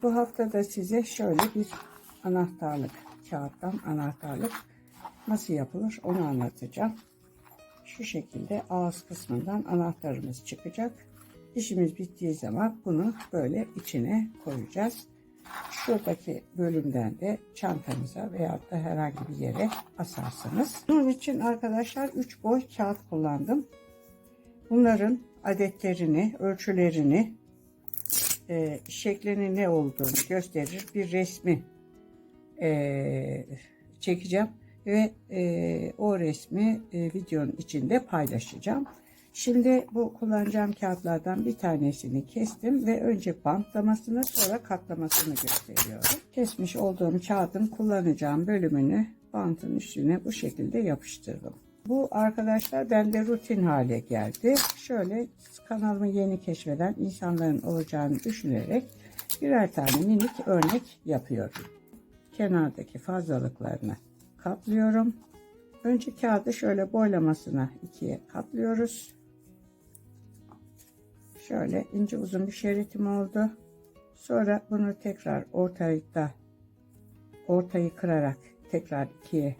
Bu hafta da size şöyle bir anahtarlık, kağıttan anahtarlık nasıl yapılır onu anlatacağım. Şu şekilde ağız kısmından anahtarımız çıkacak. İşimiz bittiği zaman bunu böyle içine koyacağız. Şuradaki bölümden de çantanıza veya da herhangi bir yere asarsınız. Bunun için arkadaşlar 3 boy kağıt kullandım. Bunların adetlerini, ölçülerini, şeklinin ne olduğunu gösterir bir resmi çekeceğim ve o resmi videonun içinde paylaşacağım. Şimdi bu kullanacağım kağıtlardan bir tanesini kestim ve önce bantlamasını sonra katlamasını gösteriyorum. Kesmiş olduğum kağıdın kullanacağım bölümünü bantın üstüne bu şekilde yapıştırdım. Bu arkadaşlar bende rutin hale geldi. Şöyle kanalımı yeni keşfeden insanların olacağını düşünerek birer tane minik örnek yapıyorum. Kenardaki fazlalıklarını katlıyorum. Önce kağıdı şöyle boylamasına ikiye katlıyoruz. Şöyle ince uzun bir şeritim oldu. Sonra bunu tekrar ortayı kırarak tekrar ikiye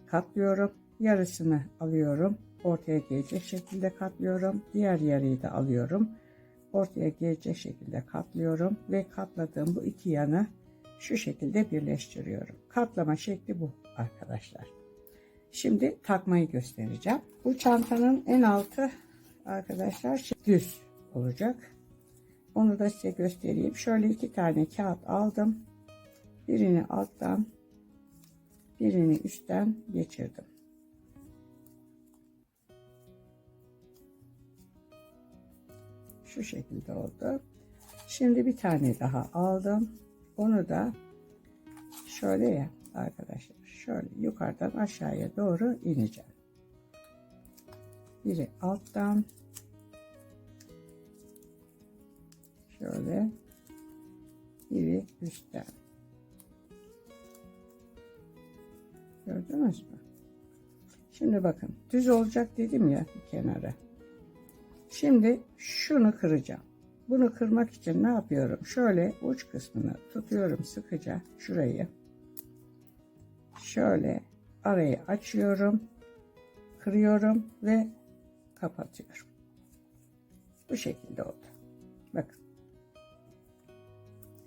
katlıyorum. Yarısını alıyorum. Ortaya gelecek şekilde katlıyorum. Diğer yarıyı da alıyorum. Ortaya gelecek şekilde katlıyorum. Ve katladığım bu iki yanı şu şekilde birleştiriyorum. Katlama şekli bu arkadaşlar. Şimdi takmayı göstereceğim. Bu çantanın en altı arkadaşlar düz olacak. Onu da size göstereyim. Şöyle iki tane kağıt aldım. Birini alttan, birini üstten geçirdim. Şu şekilde oldu. Şimdi bir tane daha aldım. Onu da şöyle ya arkadaşlar. Şöyle yukarıdan aşağıya doğru ineceğim. Biri alttan. Şöyle. Biri üstten. Gördünüz mü? Şimdi bakın. Düz olacak dedim ya kenara. Şimdi şunu kıracağım. Bunu kırmak için ne yapıyorum? Şöyle uç kısmını tutuyorum sıkıca şurayı. Şöyle arayı açıyorum. Kırıyorum ve kapatıyorum. Bu şekilde oldu. Bakın.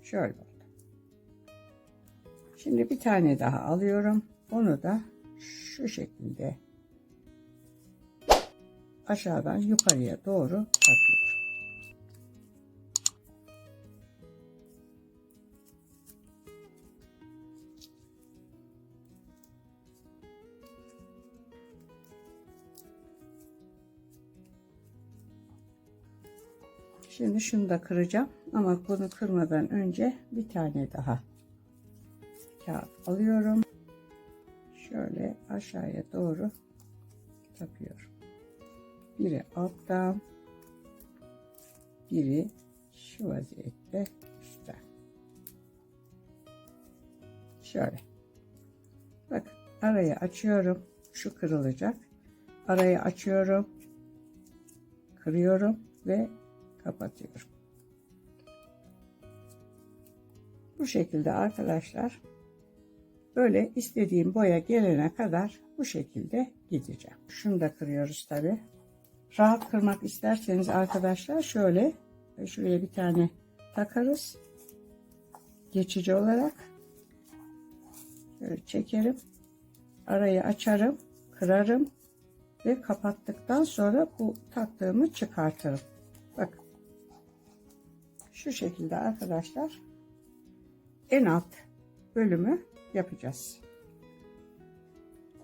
Şöyle oldu. Şimdi bir tane daha alıyorum. Onu da şu şekilde aşağıdan yukarıya doğru takıyorum. Şimdi şunu da kıracağım ama bunu kırmadan önce bir tane daha kağıt alıyorum. Şöyle aşağıya doğru takıyorum. Biri alttan, biri şu vaziyette üstten. Şöyle. Bakın arayı açıyorum. Şu kırılacak. Arayı açıyorum. Kırıyorum ve kapatıyorum. Bu şekilde arkadaşlar böyle istediğim boya gelene kadar bu şekilde gideceğim. Şunu da kırıyoruz tabi. Rahat kırmak isterseniz arkadaşlar şöyle şuraya bir tane takarız. Geçici olarak şöyle çekerim. Arayı açarım, kırarım ve kapattıktan sonra bu taktığımı çıkartırım. Bakın. Şu şekilde arkadaşlar en alt bölümü yapacağız.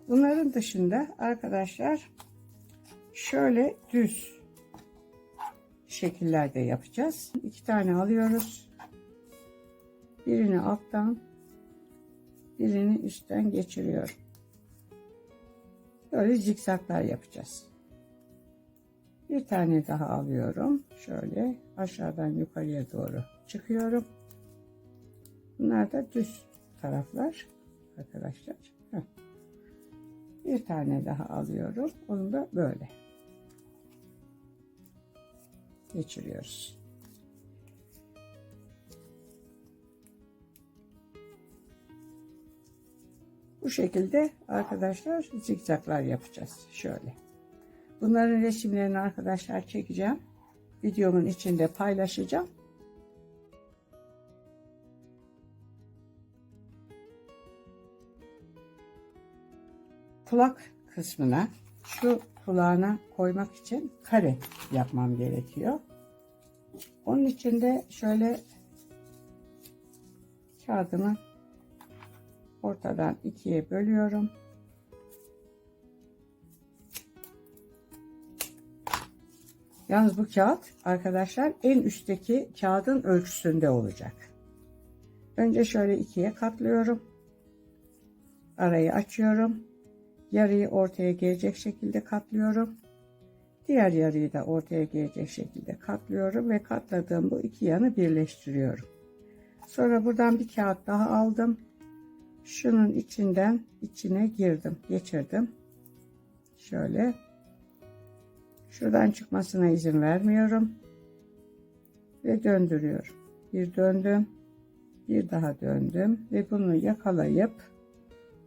Bunların dışında arkadaşlar şöyle düz şekillerde yapacağız. İki tane alıyoruz. Birini alttan, birini üstten geçiriyorum. Böyle zikzaklar yapacağız. Bir tane daha alıyorum. Şöyle aşağıdan yukarıya doğru çıkıyorum. Bunlar da düz taraflar arkadaşlar. Bir tane daha alıyorum. Onu da böyle geçiriyoruz. Bu şekilde arkadaşlar zikzaklar yapacağız. Şöyle. Bunların resimlerini arkadaşlar çekeceğim. Videomun içinde paylaşacağım. Kulak kısmına şu kulağına koymak için kare yapmam gerekiyor. Onun için de şöyle kağıdımı ortadan ikiye bölüyorum. Yalnız bu kağıt arkadaşlar en üstteki kağıdın ölçüsünde olacak. Önce şöyle ikiye katlıyorum. Arayı açıyorum. Yarıyı ortaya gelecek şekilde katlıyorum. Diğer yarıyı da ortaya gelecek şekilde katlıyorum ve katladığım bu iki yanı birleştiriyorum. Sonra buradan bir kağıt daha aldım. Şunun içinden içine girdim, geçirdim. Şöyle. Şuradan çıkmasına izin vermiyorum. Ve döndürüyorum. Bir döndüm. Bir daha döndüm. Ve bunu yakalayıp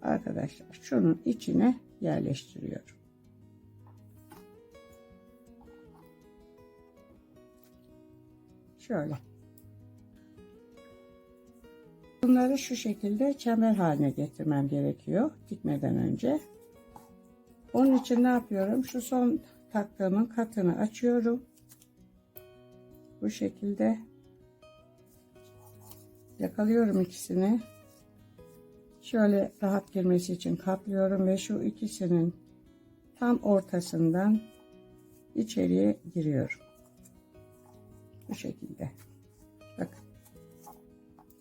arkadaşlar şunun içine yerleştiriyorum. Şöyle. Bunları şu şekilde çember haline getirmem gerekiyor dikmeden önce. Onun için ne yapıyorum? Şu son taktığımın katını açıyorum. Bu şekilde yakalıyorum ikisini. Şöyle rahat girmesi için katlıyorum ve şu ikisinin tam ortasından içeriye giriyorum. Bu şekilde. Bakın.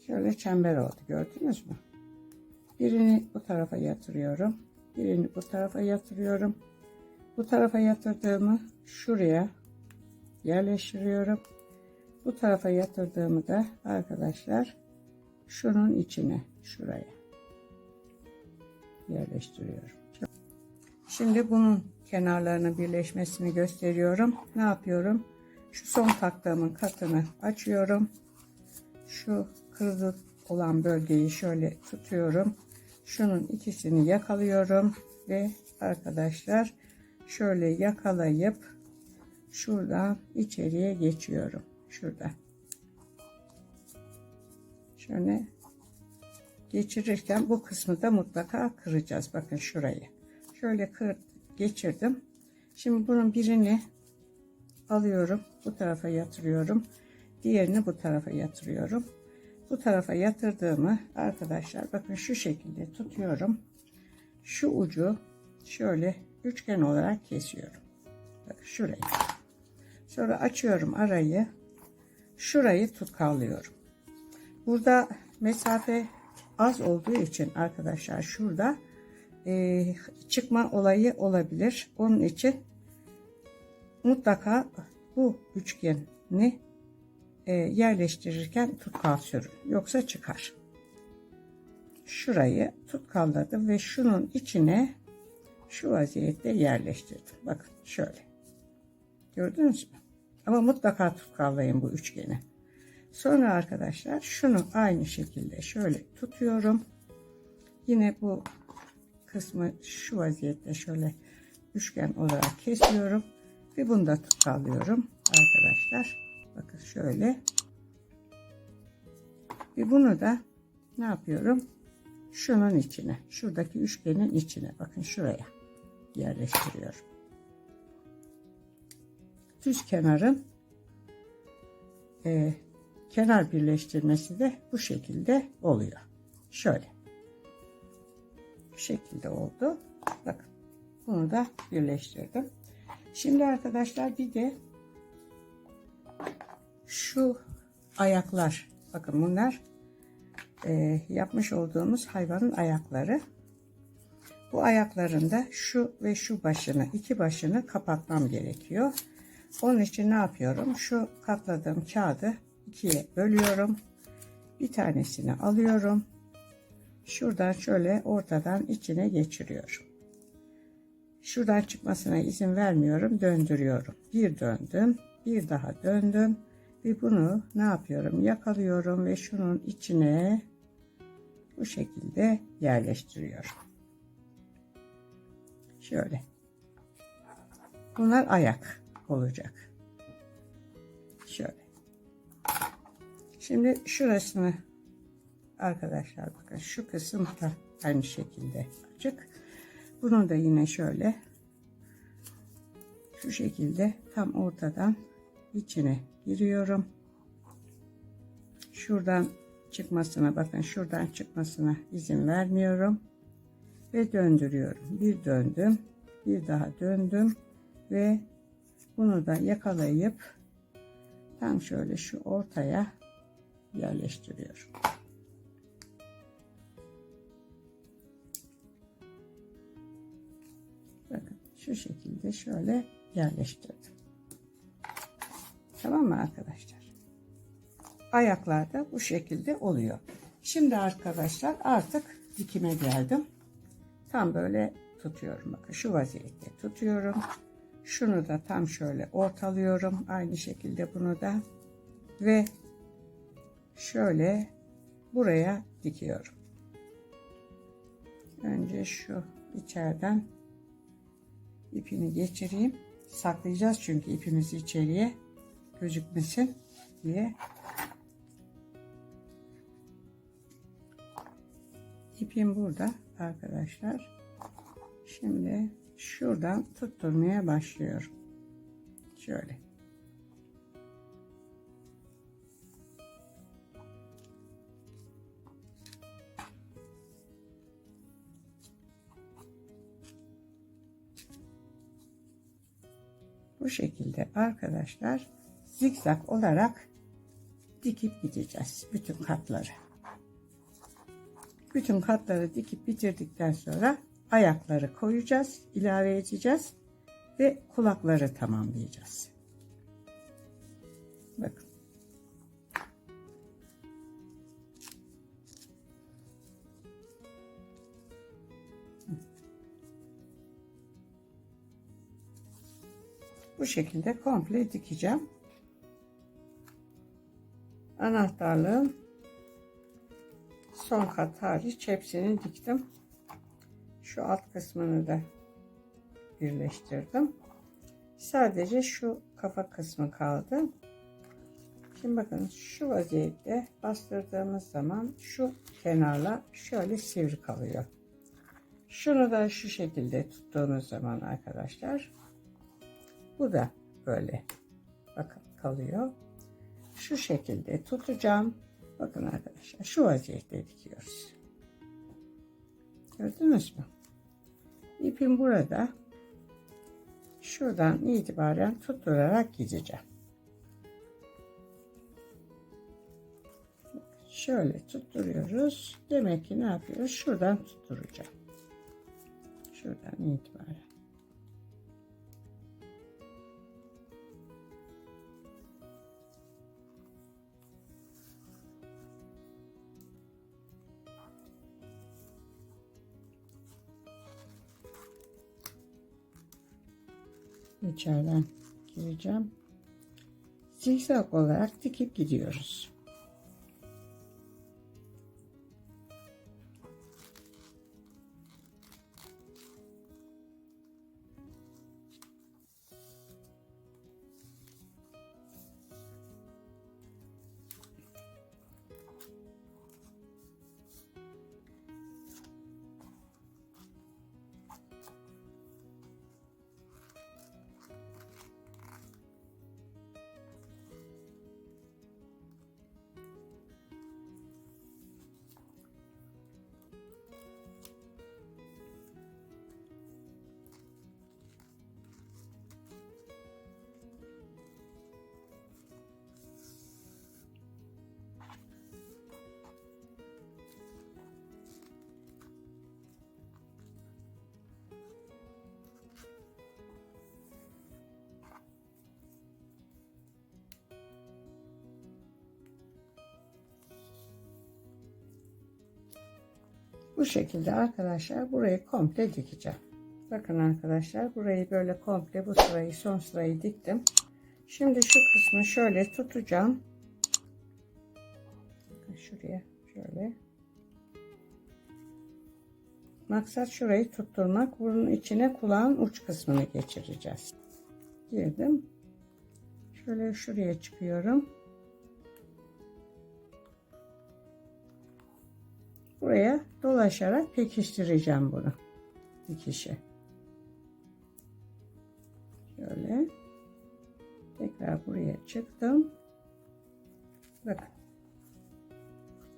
Şöyle çember oldu. Gördünüz mü? Birini bu tarafa yatırıyorum. Birini bu tarafa yatırıyorum. Bu tarafa yatırdığımı şuraya yerleştiriyorum. Bu tarafa yatırdığımı da arkadaşlar şunun içine, şuraya yerleştiriyorum. Şimdi bunun kenarlarının birleşmesini gösteriyorum. Ne yapıyorum? Şu son taktığımın katını açıyorum. Şu kırık olan bölgeyi şöyle tutuyorum. Şunun ikisini yakalıyorum ve arkadaşlar şöyle yakalayıp şuradan içeriye geçiyorum. Şurada. Şöyle geçirirken bu kısmı da mutlaka kıracağız. Bakın şurayı. Şöyle geçirdim. Şimdi bunun birini alıyorum. Bu tarafa yatırıyorum. Diğerini bu tarafa yatırıyorum. Bu tarafa yatırdığımı arkadaşlar bakın şu şekilde tutuyorum. Şu ucu şöyle üçgen olarak kesiyorum. Bakın şurayı. Sonra açıyorum arayı. Şurayı tutkallıyorum. Burada mesafe az olduğu için arkadaşlar şurada çıkma olayı olabilir. Onun için mutlaka bu üçgeni yerleştirirken tutkal sürün. Yoksa çıkar. Şurayı tutkalladım ve şunun içine şu vaziyette yerleştirdim. Bakın şöyle. Gördünüz mü? Ama mutlaka tutkallayın bu üçgeni. Sonra arkadaşlar şunu aynı şekilde şöyle tutuyorum. Yine bu kısmı şu vaziyette şöyle üçgen olarak kesiyorum. Ve bunu da tutkallıyorum arkadaşlar. Bakın şöyle. Ve bunu da ne yapıyorum? Şunun içine. Şuradaki üçgenin içine. Bakın şuraya yerleştiriyorum. Düz kenarın kenar birleştirmesi de bu şekilde oluyor. Şöyle. Bu şekilde oldu. Bakın. Bunu da birleştirdim. Şimdi arkadaşlar bir de şu ayaklar. Bakın bunlar yapmış olduğumuz hayvanın ayakları. Bu ayakların da şu ve şu başını, iki başını kapatmam gerekiyor. Onun için ne yapıyorum? Şu katladığım kağıdı ikiye bölüyorum. Bir tanesini alıyorum. Şuradan şöyle ortadan içine geçiriyorum. Şuradan çıkmasına izin vermiyorum. Döndürüyorum. Bir döndüm. Bir daha döndüm. Ve bunu ne yapıyorum? Yakalıyorum ve şunun içine bu şekilde yerleştiriyorum. Şöyle. Bunlar ayak olacak. Şöyle. Şimdi şurasını arkadaşlar bakın, şu kısım da aynı şekilde açık. Bunu da yine şöyle şu şekilde tam ortadan içine giriyorum. Şuradan çıkmasına bakın, şuradan çıkmasına izin vermiyorum ve döndürüyorum. Bir döndüm, bir daha döndüm ve bunu da yakalayıp tam şöyle şu ortaya yerleştiriyorum. Bakın şu şekilde şöyle yerleştirdim. Tamam mı arkadaşlar? Ayaklar da bu şekilde oluyor. Şimdi arkadaşlar artık dikime geldim. Tam böyle tutuyorum. Bakın şu vaziyette tutuyorum. Şunu da tam şöyle ortalıyorum. Aynı şekilde bunu da ve şöyle buraya dikiyorum. Önce şu içeriden ipini geçireyim. Saklayacağız çünkü ipimizi içeriye gözükmesin diye. İpim burada arkadaşlar. Şimdi şuradan tutturmaya başlıyorum. Şöyle. Bu şekilde arkadaşlar zikzak olarak dikip gideceğiz bütün katları. Bütün katları dikip bitirdikten sonra ayakları koyacağız, ilave edeceğiz ve kulakları tamamlayacağız. Bakın. Bu şekilde komple dikeceğim. Anahtarlığın son kat hariç hepsini diktim. Şu alt kısmını da birleştirdim. Sadece şu kafa kısmı kaldı. Şimdi bakın şu vaziyette bastırdığımız zaman şu kenarla şöyle sivri kalıyor. Şunu da şu şekilde tuttuğunuz zaman arkadaşlar bu da böyle bakın kalıyor. Şu şekilde tutacağım. Bakın arkadaşlar şu vaziyette dikiyoruz. Gördünüz mü? İpim burada. Şuradan itibaren tutturarak gideceğim. Şöyle tutturuyoruz. Demek ki ne yapıyoruz? Şuradan tutturacağım. Şuradan itibaren. İçeriden gireceğim. Zikzak olarak dikip gidiyoruz. Bu şekilde arkadaşlar burayı komple dikeceğim. Bakın arkadaşlar burayı böyle komple bu sırayı son sırayı diktim. Şimdi şu kısmı şöyle tutacağım. Bakın şuraya şöyle. Maksat şurayı tutturmak. Bunun içine kulağın uç kısmını geçireceğiz. Girdim. Şöyle şuraya çıkıyorum. Buraya dolaşarak pekiştireceğim bunu. Dikişi. Şöyle. Tekrar buraya çıktım. Bakın.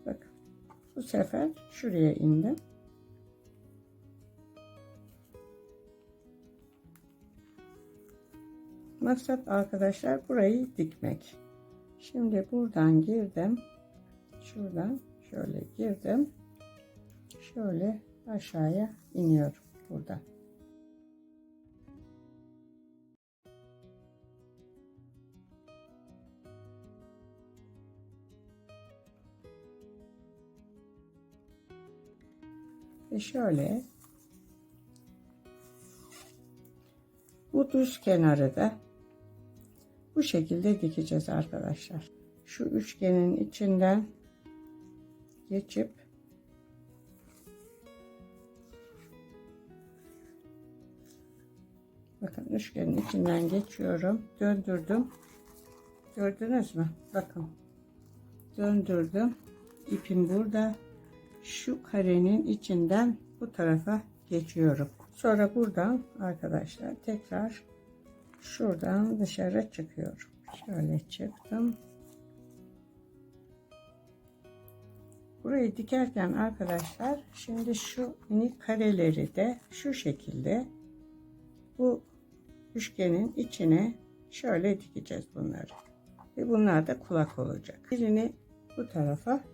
Bakın. Bu sefer şuraya indim. Maksat arkadaşlar burayı dikmek. Şimdi buradan girdim. Şuradan şöyle girdim. Şöyle aşağıya iniyorum buradan. Ve şöyle bu düz kenarı da bu şekilde dikeceğiz arkadaşlar. Şu üçgenin içinden geçip bakın üçgenin içinden geçiyorum. Döndürdüm. Gördünüz mü? Bakın. Döndürdüm. İpim burada. Şu karenin içinden bu tarafa geçiyorum. Sonra buradan arkadaşlar tekrar şuradan dışarı çıkıyorum. Şöyle çıktım. Burayı dikerken arkadaşlar şimdi şu minik kareleri de şu şekilde bu üçgenin içine şöyle dikeceğiz bunları. Ve bunlar da kulak olacak. Birini bu tarafa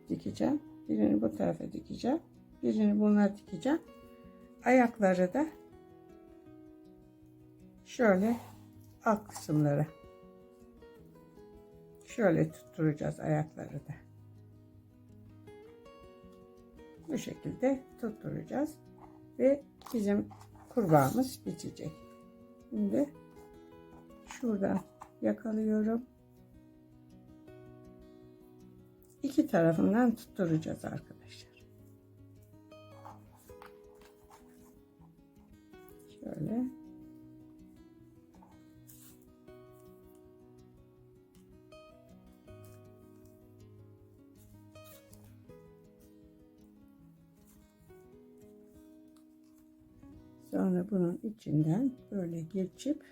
dikeceğim. Birini bu tarafa dikeceğim. Birini buna dikeceğim. Ayakları da şöyle alt kısımları. Şöyle tutturacağız ayakları da. Bu şekilde tutturacağız. Ve bizim kurbağamız bitecek. Şimdi şuradan yakalıyorum. İki tarafından tutturacağız arkadaşlar. Şöyle. Sonra bunun içinden böyle geçip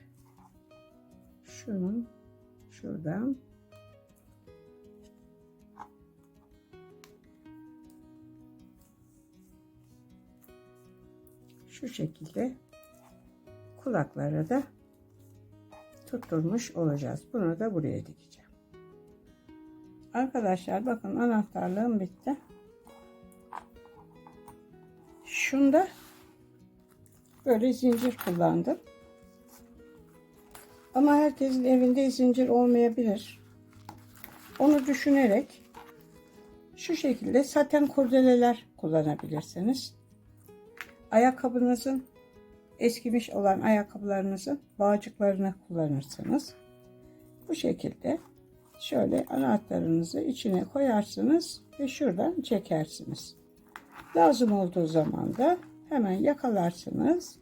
şunun şuradan şu şekilde kulakları da tutturmuş olacağız. Bunu da buraya dikeceğim. Arkadaşlar bakın anahtarlığım bitti. Şunda böyle zincir kullandım. Ama herkesin evinde zincir olmayabilir. Onu düşünerek şu şekilde saten kurdeleler kullanabilirsiniz. Ayakkabınızın eskimiş olan ayakkabılarınızın bağcıklarını kullanırsınız. Bu şekilde şöyle anahtarınızı içine koyarsınız ve şuradan çekersiniz. Lazım olduğu zaman da hemen yakalarsınız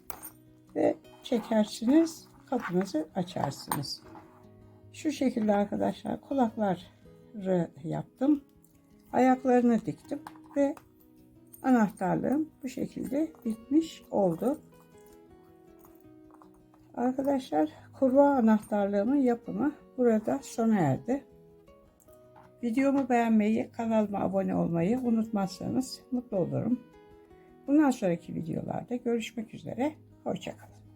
ve çekersiniz, kapınızı açarsınız. Şu şekilde arkadaşlar kulakları yaptım. Ayaklarını diktim ve anahtarlığım bu şekilde bitmiş oldu. Arkadaşlar kurbağa anahtarlığımın yapımı burada sona erdi. Videomu beğenmeyi, kanalıma abone olmayı unutmazsanız mutlu olurum. Bundan sonraki videolarda görüşmek üzere. Hoşça kalın.